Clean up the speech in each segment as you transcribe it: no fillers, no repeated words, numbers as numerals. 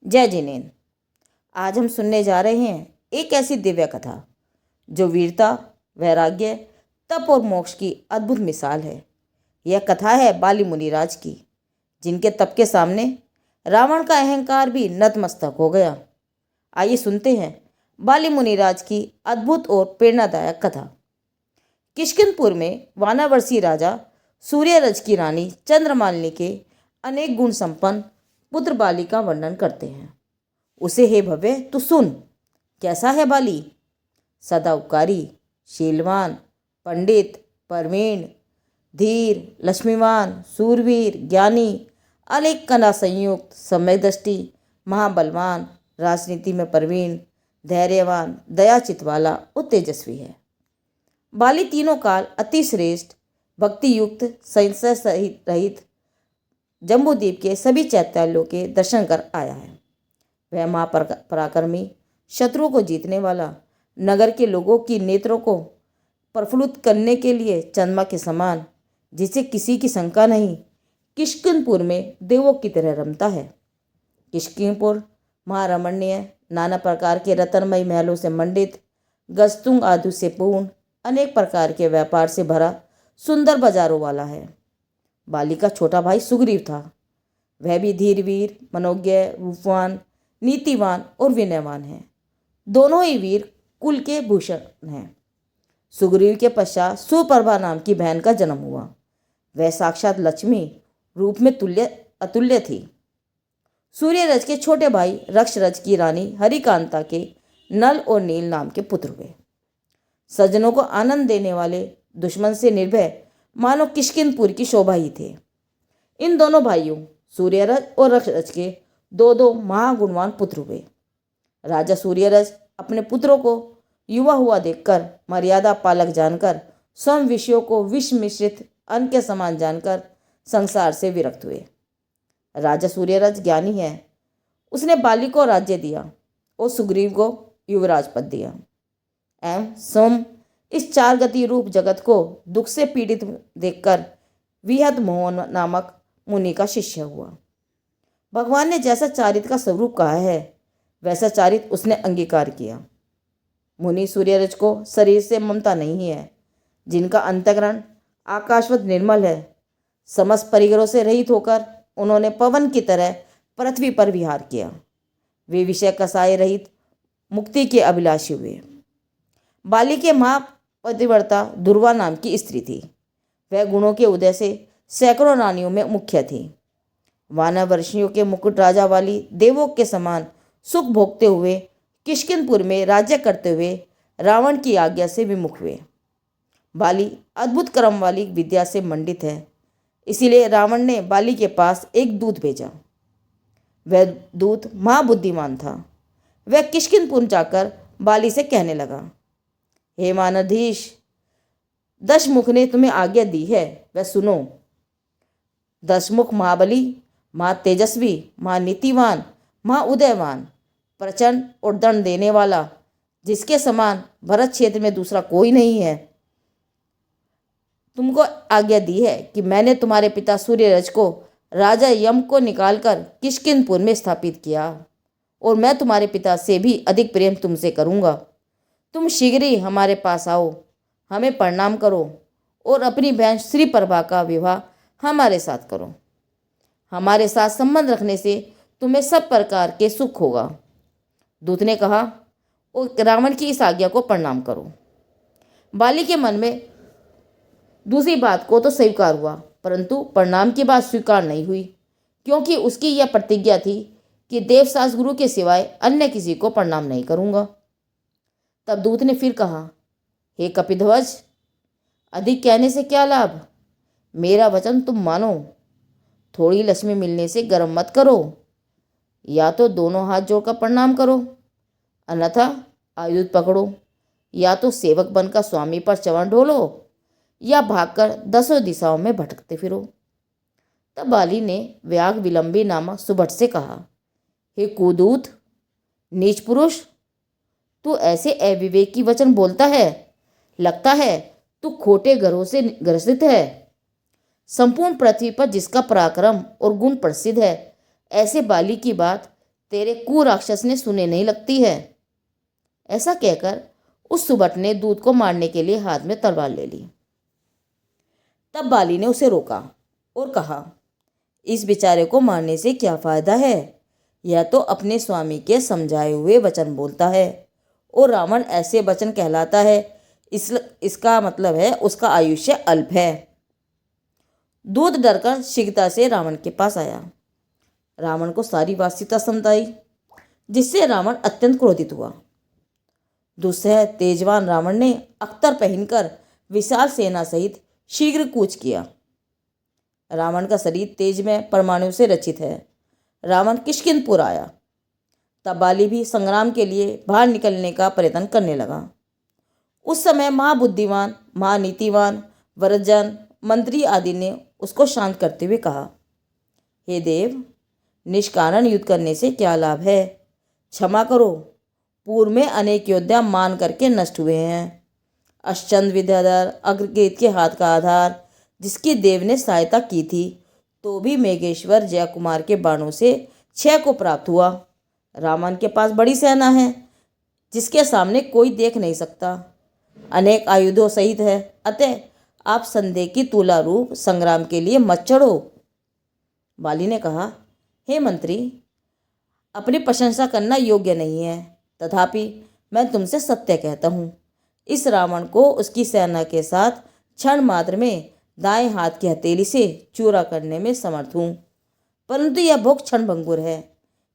जय जिनेन्द्र। आज हम सुनने जा रहे हैं एक ऐसी दिव्य कथा जो वीरता, वैराग्य, तप और मोक्ष की अद्भुत मिसाल है। यह कथा है बाली मुनिराज की, जिनके तप के सामने रावण का अहंकार भी नतमस्तक हो गया। आइए सुनते हैं बाली मुनिराज की अद्भुत और प्रेरणादायक कथा। किष्किंधपुर में वानावर्षी राजा सूर्यरज की रानी चंद्रमालिनी के अनेक गुण संपन्न पुत्र बाली का वर्णन करते हैं। उसे हे भव्य तू सुन, कैसा है बाली? सदा उपकारी, शीलवान, पंडित, प्रवीण, धीर, लक्ष्मीवान, सूरवीर, ज्ञानी, अनेक कला संयुक्त, सम्यक दृष्टि, महाबलवान, राजनीति में प्रवीण, धैर्यवान, दयाचित वाला और तेजस्वी है। बाली तीनों काल अति श्रेष्ठ, भक्ति युक्त, संशय सहित रहित जम्बूद्वीप के सभी चैत्यालयों के दर्शन कर आया है। वह महापराक्रमी, शत्रुओं को जीतने वाला, नगर के लोगों की नेत्रों को प्रफुल्लित करने के लिए चंद्रमा के समान, जिसे किसी की शंका नहीं, किष्किंधपुर में देवों की तरह रमता है। किष्किंधपुर महारमणीय, नाना प्रकार के रत्नमयी महलों से मंडित, गजतुंग आदि से पूर्ण, अनेक प्रकार के व्यापार से भरा सुंदर बाजारों वाला है। बाली का छोटा भाई सुग्रीव था। वह भी धीरवीर, मनोज्ञ, रूपवान, नीतिवान और विनयवान है। दोनों ही वीर कुल के भूषण हैं। सुग्रीव के पश्चात सुप्रभा नाम की बहन का जन्म हुआ। वह साक्षात लक्ष्मी रूप में अतुल्य थी। सूर्यरज के छोटे भाई रक्षरज की रानी हरिकांता के नल और नील नाम के पुत्र हुए। सज्जनों को आनंद देने वाले, दुश्मन से निर्भय, मानो किष्किंधपुर की शोभा ही थे। इन दोनों भाइयों सूर्यरज और रक्षरज के दो दो महागुणवान पुत्र हुए। राजा सूर्यरज अपने पुत्रों को युवा हुआ देखकर, मर्यादा पालक जानकर, स्वयं विषयों को विष मिश्रित अन्न के समान जानकर संसार से विरक्त हुए। राजा सूर्यरज ज्ञानी है। उसने बाली को राज्य दिया और सुग्रीव को युवराज पद दिया एवं स्वयं इस चार गति रूप जगत को दुख से पीड़ित देखकर विहद मोहन नामक मुनि का शिष्य हुआ। भगवान ने जैसा चारित्र का स्वरूप कहा है, वैसा चारित्र उसने अंगीकार किया। मुनि सूर्यरज को शरीर से ममता नहीं है, जिनका अंतःकरण आकाशवत निर्मल है। समस्त परिग्रहों से रहित होकर उन्होंने पवन की तरह पृथ्वी पर विहार किया। वे विषय कसाय रहित मुक्ति के अभिलाषी हुए। बाली के महापतिव्रता दुर्वा नाम की स्त्री थी। वह गुणों के उदय से सैकड़ों रानियों में मुख्य थी। वानरवर्षियों के मुकुट राजा वाली देवों के समान सुख भोगते हुए किष्किंधपुर में राज्य करते हुए रावण की आज्ञा से विमुख हुए। बाली अद्भुत कर्म वाली विद्या से मंडित है, इसीलिए रावण ने बाली के पास एक दूत भेजा। वह दूत महाबुद्धिमान था। वह किष्किंधपुर जाकर बाली से कहने लगा, हे मानधीश, दशमुख ने तुम्हें आज्ञा दी है, वह सुनो। दशमुख महाबली, महा तेजस्वी, महा नीतिवान, महा उदयवान, प्रचंड और दंड देने वाला, जिसके समान भरत क्षेत्र में दूसरा कोई नहीं है, तुमको आज्ञा दी है कि मैंने तुम्हारे पिता सूर्यरज को राजा यम को निकालकर किष्किंधपुर में स्थापित किया, और मैं तुम्हारे पिता से भी अधिक प्रेम तुमसे करूँगा। तुम शीघ्र ही हमारे पास आओ, हमें प्रणाम करो और अपनी बहन श्री प्रभा का विवाह हमारे साथ करो। हमारे साथ संबंध रखने से तुम्हें सब प्रकार के सुख होगा। दूत ने कहा, और रावण की इस आज्ञा को प्रणाम करो। बाली के मन में दूसरी बात को तो स्वीकार हुआ, परंतु प्रणाम की बात स्वीकार नहीं हुई, क्योंकि उसकी यह प्रतिज्ञा थी कि देवशास गुरु के सिवाय अन्य किसी को प्रणाम नहीं करूँगा। तब दूत ने फिर कहा, हे कपिध्वज, अधिक कहने से क्या लाभ? मेरा वचन तुम मानो। थोड़ी लक्ष्मी मिलने से गर्व मत करो। या तो दोनों हाथ जोड़कर प्रणाम करो, अन्यथा आयुध पकड़ो। या तो सेवक बनकर स्वामी पर चरण ढोलो, या भागकर दसों दिशाओं में भटकते फिरो। तब बाली ने व्याग विलंबी नामक सुभट से कहा, हे कुदूत, नीच पुरुष, तू ऐसे अविवेकी वचन बोलता है। लगता है तू खोटे ग्रहों से ग्रसित है। संपूर्ण पृथ्वी पर जिसका पराक्रम और गुण प्रसिद्ध है, ऐसे बाली की बात तेरे कुराक्षस ने सुने नहीं लगती है। ऐसा कहकर उस सुबट ने दूत को मारने के लिए हाथ में तलवार ले ली। तब बाली ने उसे रोका और कहा, इस बेचारे को मारने से क्या फायदा है? यह तो अपने स्वामी के समझाए हुए वचन बोलता है और रावण ऐसे वचन कहलाता है, इसका मतलब है उसका आयुष्य अल्प है। दूत डरकर शीघ्रता से रावण के पास आया। रावण को सारी वास्तविकता समझाई, जिससे रावण अत्यंत क्रोधित हुआ। दुस्सह तेजवान रावण ने अख्तर पहनकर विशाल सेना सहित शीघ्र कूच किया। रावण का शरीर तेज में परमाणु से रचित है। रावण किष्किंधपुर आया। तब बाली भी संग्राम के लिए बाहर निकलने का प्रयत्न करने लगा। उस समय महाबुद्धिमान, महानीतिवान वरजन, मंत्री आदि ने उसको शांत करते हुए कहा, हे देव, निष्कारण युद्ध करने से क्या लाभ है? क्षमा करो, पूर्व में अनेक योद्धा मान करके नष्ट हुए हैं। अश्चंद विद्याधर अग्रगीत के हाथ का आधार, जिसकी देव ने सहायता की थी, तो भी मेघेश्वर जयकुमार के बाणों से क्षय को प्राप्त हुआ। रावण के पास बड़ी सेना है, जिसके सामने कोई देख नहीं सकता, अनेक आयुधों सहित है। अतः आप संदेह की तुला रूप संग्राम के लिए मत चढ़ो। बाली ने कहा, हे मंत्री, अपनी प्रशंसा करना योग्य नहीं है, तथापि मैं तुमसे सत्य कहता हूँ, इस रावण को उसकी सेना के साथ क्षण मात्र में दाएं हाथ की हथेली से चूरा करने में समर्थ हूँ। परंतु यह भोग क्षणभंगुर है।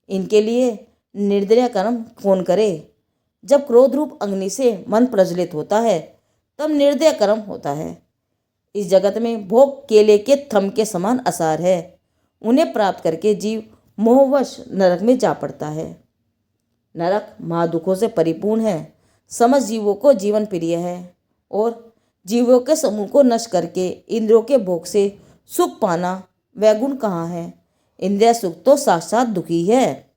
इनके लिए निर्दय कर्म कौन करे? जब क्रोध रूप अग्नि से मन प्रज्वलित होता है, तब निर्दय कर्म होता है। इस जगत में भोग केले के थम के समान आसार है। उन्हें प्राप्त करके जीव मोहवश नरक में जा पड़ता है। नरक महादुखों से परिपूर्ण है। समस्त जीवों को जीवन प्रिय है और जीवों के समूह को नष्ट करके इंद्रियों के भोग से सुख पाना वह गुण कहाँ है? इंद्रिय सुख तो साक्षात दुखी है।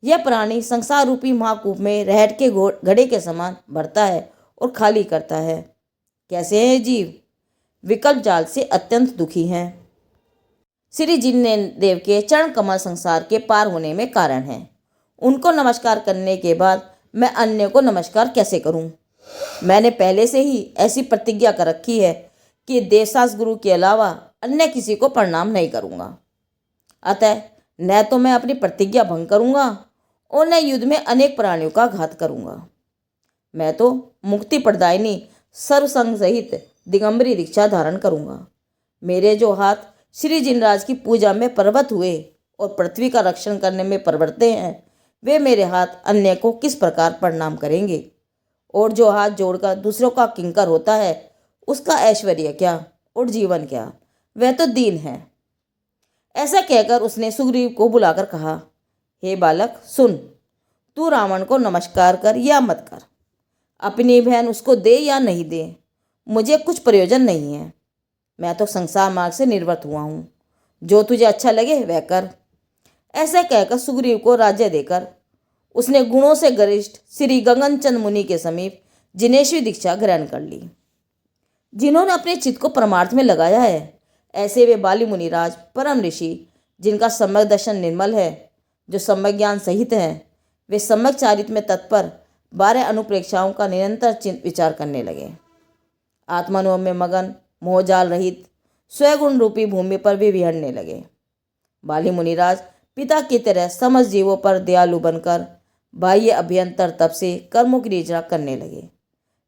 यह प्राणी संसार रूपी महाकूप में रहट के घड़े के समान भरता है और खाली करता है। कैसे है जीव? विकल्प जाल से अत्यंत दुखी हैं। श्री जिन देव के चरण कमल संसार के पार होने में कारण है। उनको नमस्कार करने के बाद मैं अन्य को नमस्कार कैसे करूं? मैंने पहले से ही ऐसी प्रतिज्ञा कर रखी है कि देवशास गुरु के अलावा अन्य किसी को प्रणाम नहीं करूंगा। अतः न तो मैं अपनी प्रतिज्ञा भंग करूंगा और न युद्ध में अनेक प्राणियों का घात करूंगा। मैं तो मुक्ति प्रदायिनी सर्वसंग सहित दिगंबरी दीक्षा धारण करूंगा। मेरे जो हाथ श्री जिनराज की पूजा में पर्वत हुए और पृथ्वी का रक्षण करने में प्रवर्ते हैं, वे मेरे हाथ अन्य को किस प्रकार प्रणाम करेंगे? और जो हाथ जोड़कर दूसरों का किंकर होता है, उसका ऐश्वर्य क्या और जीवन क्या? वह तो दीन है। ऐसा कहकर उसने सुग्रीव को बुलाकर कहा, हे बालक सुन, तू रावण को नमस्कार कर या मत कर, अपनी बहन उसको दे या नहीं दे, मुझे कुछ प्रयोजन नहीं है। मैं तो संसार मार्ग से निर्वृत्त हुआ हूँ। जो तुझे अच्छा लगे वह कर। ऐसा कहकर सुग्रीव को राज्य देकर उसने गुणों से गरिष्ठ श्री गगनचंद मुनि के समीप जिनेश्वरी दीक्षा ग्रहण कर ली। जिन्होंने अपने चित्त को परमार्थ में लगाया है, ऐसे वे बाली मुनिराज परम ऋषि, जिनका सम्यक दर्शन निर्मल है, जो सम्यक ज्ञान सहित हैं, वे सम्यक चारित्र में तत्पर 12 अनुप्रेक्षाओं का निरंतर विचार करने लगे। आत्मानुभव में मगन, मोहजाल रहित स्वगुण रूपी भूमि पर भी विहरने लगे। बाली मुनिराज पिता की तरह समस्त जीवों पर दयालु बनकर बाह्य अभ्यंतर तप से कर्मों की निर्जरा करने लगे।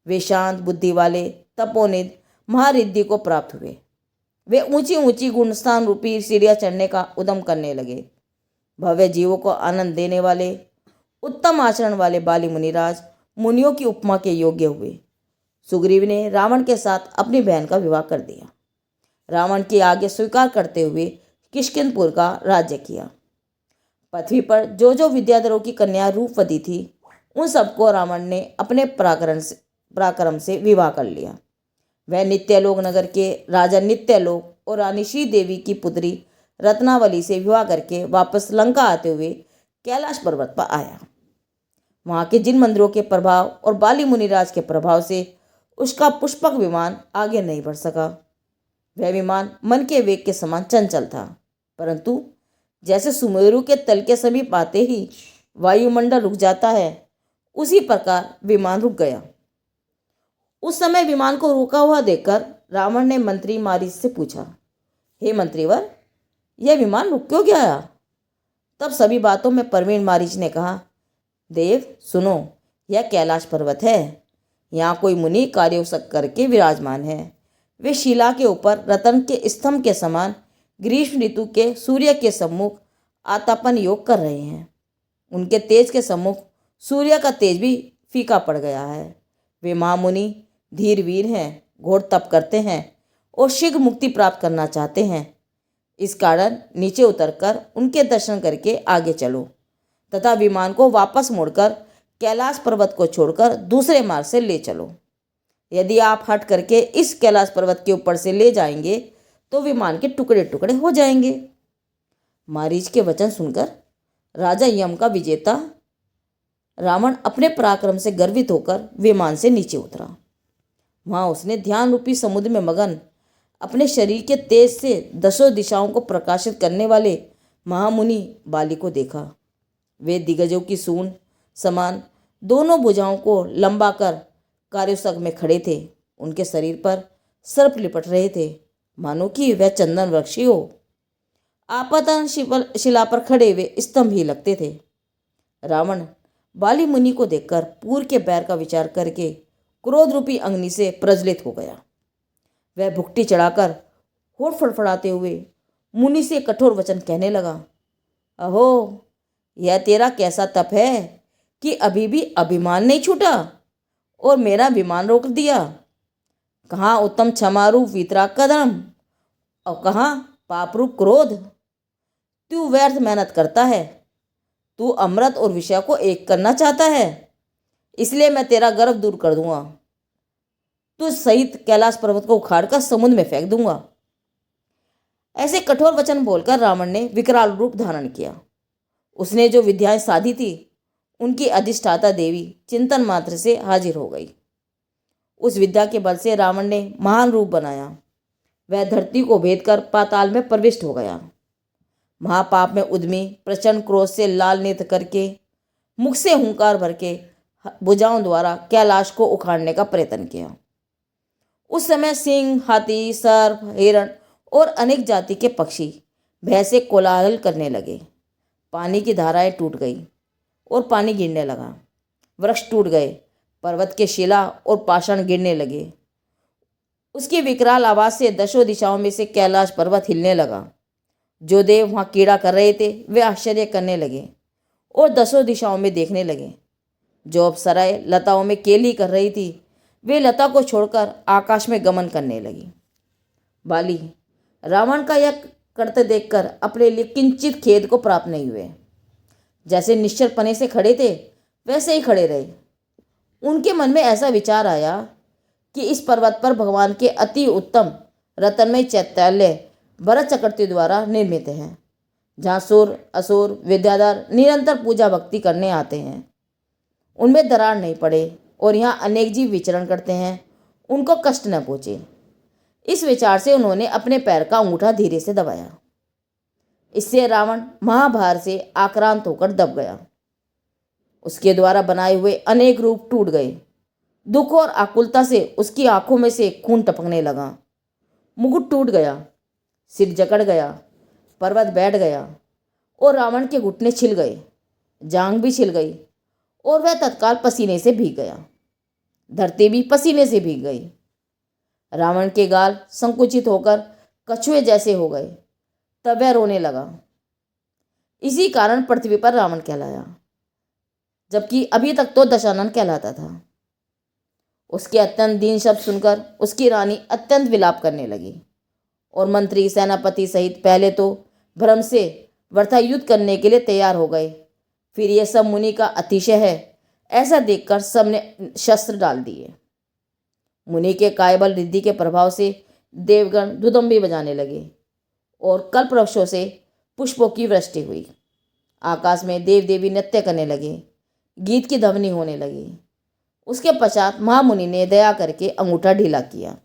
वे शांत बुद्धि वाले तपोनिध महारिद्धि को प्राप्त हुए। वे ऊंची ऊंची गुणस्थान रूपी सीढ़ियां चढ़ने का उद्यम करने लगे। भव्य जीवों को आनंद देने वाले उत्तम आचरण वाले बाली मुनिराज मुनियों की उपमा के योग्य हुए। सुग्रीव ने रावण के साथ अपनी बहन का विवाह कर दिया। रावण की आज्ञा स्वीकार करते हुए किष्किंधपुर का राज्य किया। पृथ्वी पर जो जो विद्याधरों की कन्या रूपवती थी, उन सबको रावण ने अपने पराक्रम से विवाह कर लिया। वह नित्यलोक नगर के राजा नित्यलोक और रानी श्री देवी की पुत्री रत्नावली से विवाह करके वापस लंका आते हुए कैलाश पर्वत पर आया। वहाँ के जिन मंदिरों के प्रभाव और बाली मुनिराज के प्रभाव से उसका पुष्पक विमान आगे नहीं बढ़ सका। वह विमान मन के वेग के समान चंचल था, परंतु जैसे सुमेरु के तल के समीप आते ही वायुमंडल रुक जाता है, उसी प्रकार विमान रुक गया। उस समय विमान को रुका हुआ देखकर रावण ने मंत्री मारीच से पूछा, हे मंत्रीवर, यह विमान रुक क्यों गया? तब सभी बातों में प्रवीण मारीच ने कहा, देव सुनो, यह कैलाश पर्वत है। यहाँ कोई मुनि कार्योसक करके विराजमान है। वे शिला के ऊपर रतन के स्तंभ के समान ग्रीष्म ऋतु के सूर्य के सम्मुख आतापन योग कर रहे हैं। उनके तेज के सम्मुख सूर्य का तेज भी फीका पड़ गया है। वे महामुनि धीर वीर हैं, घोर तप करते हैं और शीघ्र मुक्ति प्राप्त करना चाहते हैं। इस कारण नीचे उतरकर उनके दर्शन करके आगे चलो तथा विमान को वापस मोड़कर कैलाश पर्वत को छोड़कर दूसरे मार्ग से ले चलो। यदि आप हट करके इस कैलाश पर्वत के ऊपर से ले जाएंगे तो विमान के टुकड़े टुकड़े हो जाएंगे। मारीच के वचन सुनकर राजा यम का विजेता रावण अपने पराक्रम से गर्वित होकर विमान से नीचे उतरा। वहां उसने ध्यान रूपी समुद्र में मगन अपने शरीर के तेज से 10 दिशाओं को प्रकाशित करने वाले महामुनि बाली को देखा। वे दिग्गजों की सूंड समान दोनों भुजाओं को लंबा कर कार्योसक में खड़े थे। उनके शरीर पर सर्प लिपट रहे थे, मानो कि वह चंदन वृक्ष ही हो। आपातन शिला पर खड़े हुए स्तंभ ही लगते थे। रावण बाली मुनि को देखकर पूर्व के बैर का विचार करके क्रोध रूपी अग्नि से प्रज्वलित हो गया। वह भुक्टी चढ़ाकर होठ फड़फड़ाते हुए मुनि से कठोर वचन कहने लगा, अहो, यह तेरा कैसा तप है कि अभी भी अभिमान नहीं छूटा और मेरा विमान रोक दिया। कहाँ उत्तम क्षमारूप वीतराग का धर्म और कहाँ पापरूप क्रोध। तू व्यर्थ मेहनत करता है। तू अमृत और विषय को एक करना चाहता है, इसलिए मैं तेरा गर्व दूर कर दूंगा। तुझ सहित कैलाश पर्वत को उखाड़कर समुद्र में फेंक दूंगा। ऐसे कठोर वचन बोलकर रावण ने विकराल रूप धारण किया। उसने जो विद्याएं साधी थी, उनकी अधिष्ठाता देवी चिंतन मात्र से हाजिर हो गई। उस विद्या के बल से रावण ने महान रूप बनाया। वह धरती को भेद कर पाताल में प्रविष्ट हो गया। महापाप में उद्यमी प्रचंड क्रोध से लाल नेत्र करके मुख से हुंकार भर के भुजाओं द्वारा कैलाश को उखाड़ने का प्रयत्न किया। उस समय सिंह, हाथी, सर्प, हिरण और अनेक जाति के पक्षी भय से कोलाहल करने लगे। पानी की धाराएं टूट गई और पानी गिरने लगा। वृक्ष टूट गए, पर्वत के शिला और पाषाण गिरने लगे। उसकी विकराल आवाज से 10 दिशाओं में से कैलाश पर्वत हिलने लगा। जो देव वहाँ कीड़ा कर रहे थे वे आश्चर्य करने लगे और 10 दिशाओं में देखने लगे। जो अप्सराएं लताओं में केली कर रही थी, वे लता को छोड़कर आकाश में गमन करने लगी। बाली रावण का यह करते देखकर अपने लिए किंचित खेद को प्राप्त नहीं हुए। जैसे निश्चल पने से खड़े थे वैसे ही खड़े रहे। उनके मन में ऐसा विचार आया कि इस पर्वत पर भगवान के अति उत्तम रत्नमय चैत्यालय भरत चक्रवर्ती द्वारा निर्मित है, जहाँ सुर असुर विद्याधर निरंतर पूजा भक्ति करने आते हैं। उनमें दरार नहीं पड़े और यहाँ अनेक जीव विचरण करते हैं, उनको कष्ट न पहुँचे। इस विचार से उन्होंने अपने पैर का अंगूठा धीरे से दबाया। इससे रावण महाभार से आक्रांत होकर दब गया। उसके द्वारा बनाए हुए अनेक रूप टूट गए। दुख और आकुलता से उसकी आंखों में से खून टपकने लगा। मुकुट टूट गया, सिर जकड़ गया, पर्वत बैठ गया और रावण के घुटने छिल गए, जांघ भी छिल गई और वह तत्काल पसीने से भीग गया। धरती भी पसीने से भीग गई। रावण के गाल संकुचित होकर कछुए जैसे हो गए। तब वह रोने लगा। इसी कारण पृथ्वी पर रावण कहलाया, जबकि अभी तक तो दशानन कहलाता था। उसके अत्यंत दीन शब्द सुनकर उसकी रानी अत्यंत विलाप करने लगी और मंत्री सेनापति सहित पहले तो भ्रम से वृथा युद्ध करने के लिए तैयार हो गए। फिर यह सब मुनि का अतिशय है ऐसा देखकर सबने शस्त्र डाल दिए। मुनि के कायबल रिद्धि के प्रभाव से देवगण दुदुम्बी बजाने लगे और कल्पवृक्षों से पुष्पों की वृष्टि हुई। आकाश में देव देवी नृत्य करने लगे, गीत की ध्वनि होने लगी। उसके पश्चात महामुनि ने दया करके अंगूठा ढीला किया।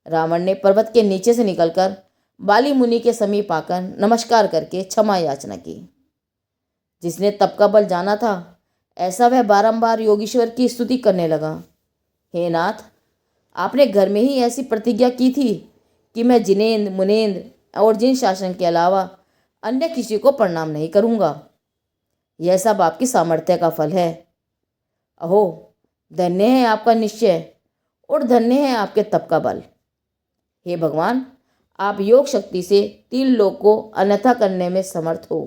रावण ने पर्वत के नीचे से निकलकर बाली मुनि के समीप आकर नमस्कार करके क्षमा याचना की। जिसने तप का बल जाना था, ऐसा वह बारंबार योगीश्वर की स्तुति करने लगा। हे नाथ, आपने घर में ही ऐसी प्रतिज्ञा की थी कि मैं जिनेंद्र, मुनेन्द्र और जिन शासन के अलावा अन्य किसी को प्रणाम नहीं करूँगा। यह सब आपकी सामर्थ्य का फल है। अहो, धन्य है आपका निश्चय और धन्य है आपके तप का बल। हे भगवान, आप योग शक्ति से 3 लोक को अन्यथा करने में समर्थ हो।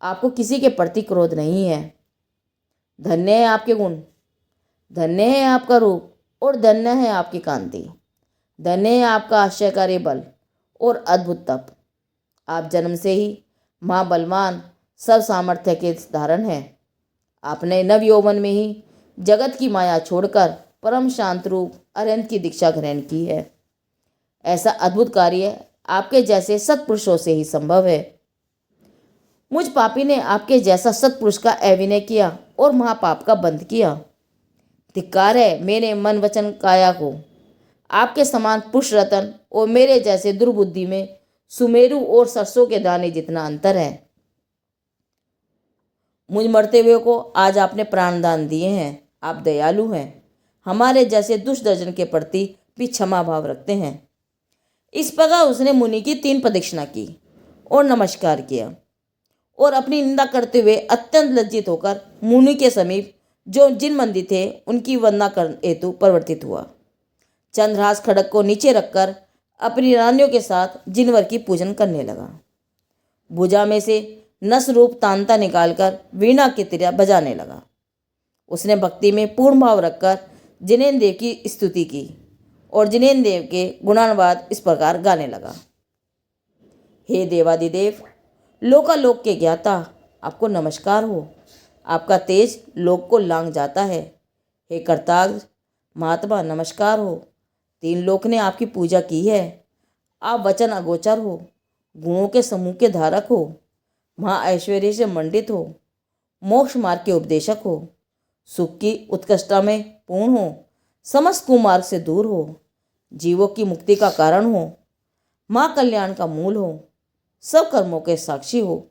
आपको किसी के प्रति क्रोध नहीं है। धन्य है आपके गुण, धन्य है आपका रूप और धन्य है आपकी कांति। धन्य है आपका आश्चर्यकारी बल और अद्भुत तप। आप जन्म से ही महाबलवान सब सामर्थ्य के धारण हैं। आपने नव यौवन में ही जगत की माया छोड़कर परम शांत रूप अरहंत की दीक्षा ग्रहण की है। ऐसा अद्भुत कार्य आपके जैसे सत्पुरुषों से ही संभव है। मुझ पापी ने आपके जैसा सत्पुरुष का अभिनय किया और महापाप का बंध किया। धिक्कार है मेरे मन वचन काया को। आपके समान पुरुष रतन और मेरे जैसे दुर्बुद्धि में सुमेरु और सरसों के दाने जितना अंतर है। मुझ मरते हुए को आज आपने प्राण दान दिए हैं। आप दयालु हैं, हमारे जैसे दुष्ट दर्जन के प्रति भी क्षमा भाव रखते हैं। इस प्रकार उसने मुनि की 3 प्रदक्षिणा की और नमस्कार किया और अपनी निंदा करते हुए अत्यंत लज्जित होकर मुनि के समीप जो जिन मंदिर थे उनकी वंदना कर हेतु परिवर्तित हुआ। चंद्रहास खड़ग को नीचे रखकर अपनी रानियों के साथ जिनवर की पूजन करने लगा। भुजा में से नस रूप तांता निकालकर वीणा की तरह बजाने लगा। उसने भक्ति में पूर्ण भाव रखकर जिनेन्द्र देव की स्तुति की और जिनेन्द्र देव के गुणानुवाद इस प्रकार गाने लगा। हे देवादिदेव, लोकालोक के ज्ञाता, आपको नमस्कार हो। आपका तेज लोक को लांघ जाता है। हे कर्ताग्र महात्मा, नमस्कार हो। 3 लोक ने आपकी पूजा की है। आप वचन अगोचर हो, गुणों के समूह के धारक हो, महा ऐश्वर्य से मंडित हो, मोक्ष मार्ग के उपदेशक हो, सुख की उत्कृष्टता में पूर्ण हो, समस्त कुमार्ग से दूर हो, जीवों की मुक्ति का कारण हो, माँ कल्याण का मूल हो, सब कर्मों के साक्षी हो,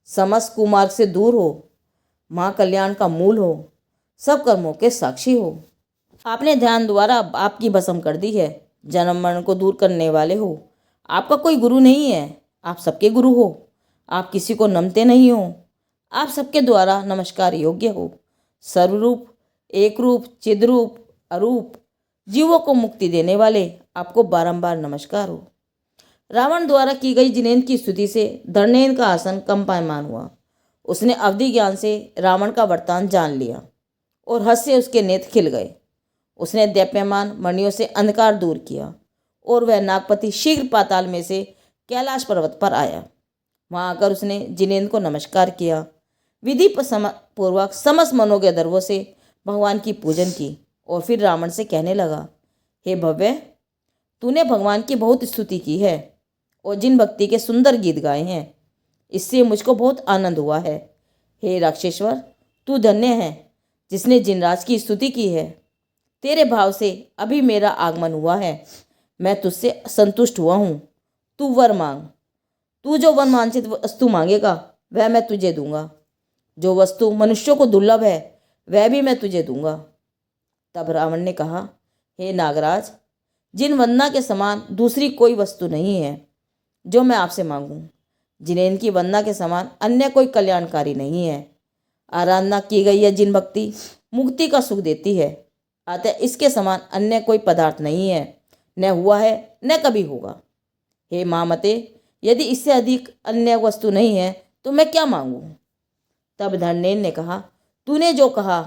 समस्त कुमार्ग से दूर हो, माँ कल्याण का मूल हो, सब कर्मों के साक्षी हो। आपने ध्यान द्वारा आपकी भस्म कर दी है। जन्म मरण को दूर करने वाले हो। आपका कोई गुरु नहीं है, आप सबके गुरु हो। आप किसी को नमते नहीं हो। आप सबके द्वारा नमस्कार योग्य हो। सर्वरूप, एक रूप, चिद्रूप, अरूप, जीवों को मुक्ति देने वाले, आपको बारंबार नमस्कार हो। रावण द्वारा की गई जिनेन्द्र की स्तुति से धर्मेन्द्र का आसन कंपायमान हुआ। उसने अवधि ज्ञान से रावण का वृत्तांत जान लिया और हंस से उसके नेत्र खिल गए। उसने दैप्यमान मणियों से अंधकार दूर किया और वह नागपति शीघ्र पाताल में से कैलाश पर्वत पर आया। वहां आकर उसने जिनेन्द्र को नमस्कार किया। विधि पूर्वक समस्त मनोज्ञ द्रव्यों से भगवान की पूजन की और फिर रावण से कहने लगा, हे भव्य, तूने भगवान की बहुत स्तुति की है और जिन भक्ति के सुंदर गीत गाए हैं, इससे मुझको बहुत आनंद हुआ है। हे राक्षेश्वर, तू धन्य है जिसने जिनराज की स्तुति की है। तेरे भाव से अभी मेरा आगमन हुआ है। मैं तुझसे संतुष्ट हुआ हूँ। तू वर मांग। तू जो वन वांछित वस्तु मांगेगा वह मैं तुझे दूंगा। जो वस्तु मनुष्यों को दुर्लभ है वह भी मैं तुझे दूंगा। तब रावण ने कहा, हे नागराज, जिन वंदना के समान दूसरी कोई वस्तु नहीं है जो मैं आपसे मांगूं। जिनेन्द्र की वंदना के समान अन्य कोई कल्याणकारी नहीं है। आराधना की गई है जिन भक्ति मुक्ति का सुख देती है, अतः इसके समान अन्य कोई पदार्थ नहीं है, न हुआ है न कभी होगा। हे महामते, यदि इससे अधिक अन्य वस्तु नहीं है तो मैं क्या मांगूं? तब धर्मेन्द्र ने कहा, तूने जो कहा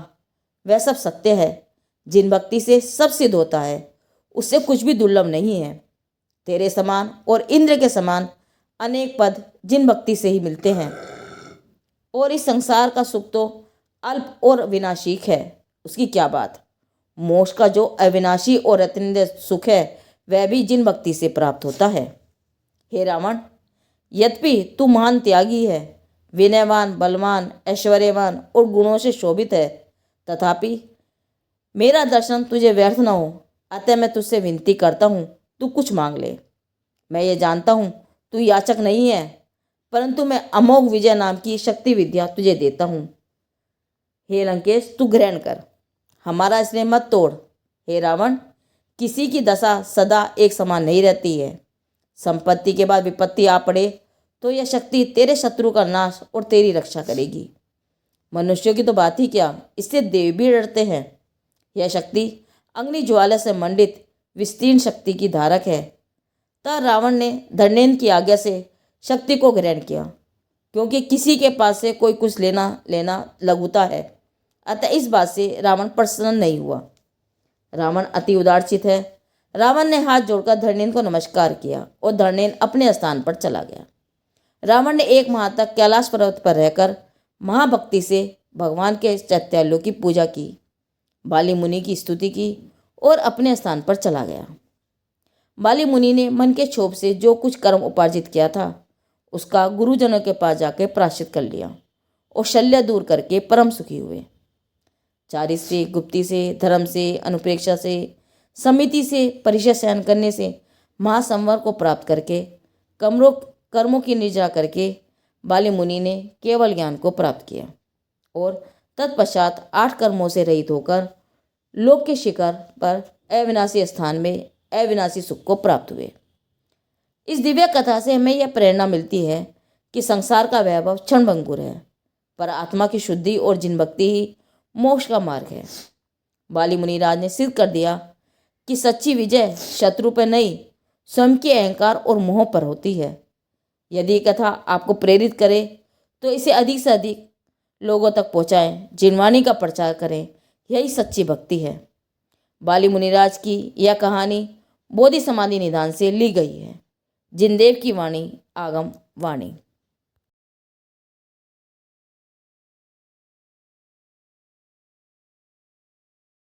वह सब सत्य है। जिन भक्ति से सब सिद्ध होता है उससे कुछ भी दुर्लभ नहीं है। तेरे समान और इंद्र के समान अनेक पद जिन भक्ति से ही मिलते हैं, और इस संसार का सुख तो अल्प और विनाशी है, उसकी क्या बात। मोक्ष का जो अविनाशी और अत्यंत सुख है वह भी जिन भक्ति से प्राप्त होता है। हे रावण, यद्यपि तू महान त्यागी है, विनयवान, बलवान, ऐश्वर्यवान और गुणों से शोभित है, तथापि मेरा दर्शन तुझे व्यर्थ न हो, अतः मैं तुझसे विनती करता हूँ, तू कुछ मांग ले। मैं ये जानता हूँ तू याचक नहीं है, परंतु मैं अमोघ विजय नाम की शक्ति विद्या तुझे देता हूँ। हे लंकेश, तू ग्रहण कर, हमारा स्नेह मत तोड़। हे रावण, किसी की दशा सदा एक समान नहीं रहती है। संपत्ति के बाद विपत्ति आ पड़े तो यह शक्ति तेरे शत्रु का नाश और तेरी रक्षा करेगी। मनुष्यों की तो बात ही क्या, इससे देव भी डरते हैं। यह शक्ति अग्नि ज्वाला से मंडित विस्तीर्ण शक्ति की धारक है। तब रावण ने धर्मेंद्र की आज्ञा से शक्ति को ग्रहण किया, क्योंकि किसी के पास से कोई कुछ लेना लघुता है। अतः इस बात से रावण प्रसन्न नहीं हुआ। रावण अति उदारचित है। रावण ने हाथ जोड़कर धर्मेंद्र को नमस्कार किया और धर्मेंद्र अपने स्थान पर चला गया। रावण ने 1 माह तक कैलाश पर्वत पर रहकर महाभक्ति से भगवान के चैत्यालयों की पूजा की, बाली मुनि की स्तुति की और अपने स्थान पर चला गया। बाली मुनि ने मन के क्षोभ से जो कुछ कर्म उपार्जित किया था उसका गुरुजनों के पास जाकर प्रायश्चित कर लिया और शल्य दूर करके परम सुखी हुए। चारित्र से, गुप्ती से, धर्म से, अनुप्रेक्षा से, समिति से, परिचय सहन करने से, महासंवर को प्राप्त करके, कर्मों की निर्जरा करके बाली मुनि ने केवल ज्ञान को प्राप्त किया और तत्पश्चात 8 कर्मों से रहित होकर लोक के शिखर पर अविनाशी स्थान में अविनाशी सुख को प्राप्त हुए। इस दिव्य कथा से हमें यह प्रेरणा मिलती है कि संसार का वैभव क्षणभंगुर है, पर आत्मा की शुद्धि और जिन भक्ति ही मोक्ष का मार्ग है। बाली मुनिराज ने सिद्ध कर दिया कि सच्ची विजय शत्रु पर नहीं, स्वयं के अहंकार और मोह पर होती है। यदि कथा आपको प्रेरित करे तो इसे अधिक से अधिक लोगों तक पहुँचाएं, जिनवाणी का प्रचार करें। यही सच्ची भक्ति है। बाली मुनिराज की यह कहानी बोधि समाधि निधान से ली गई है। जिनदेव की वाणी आगम वाणी।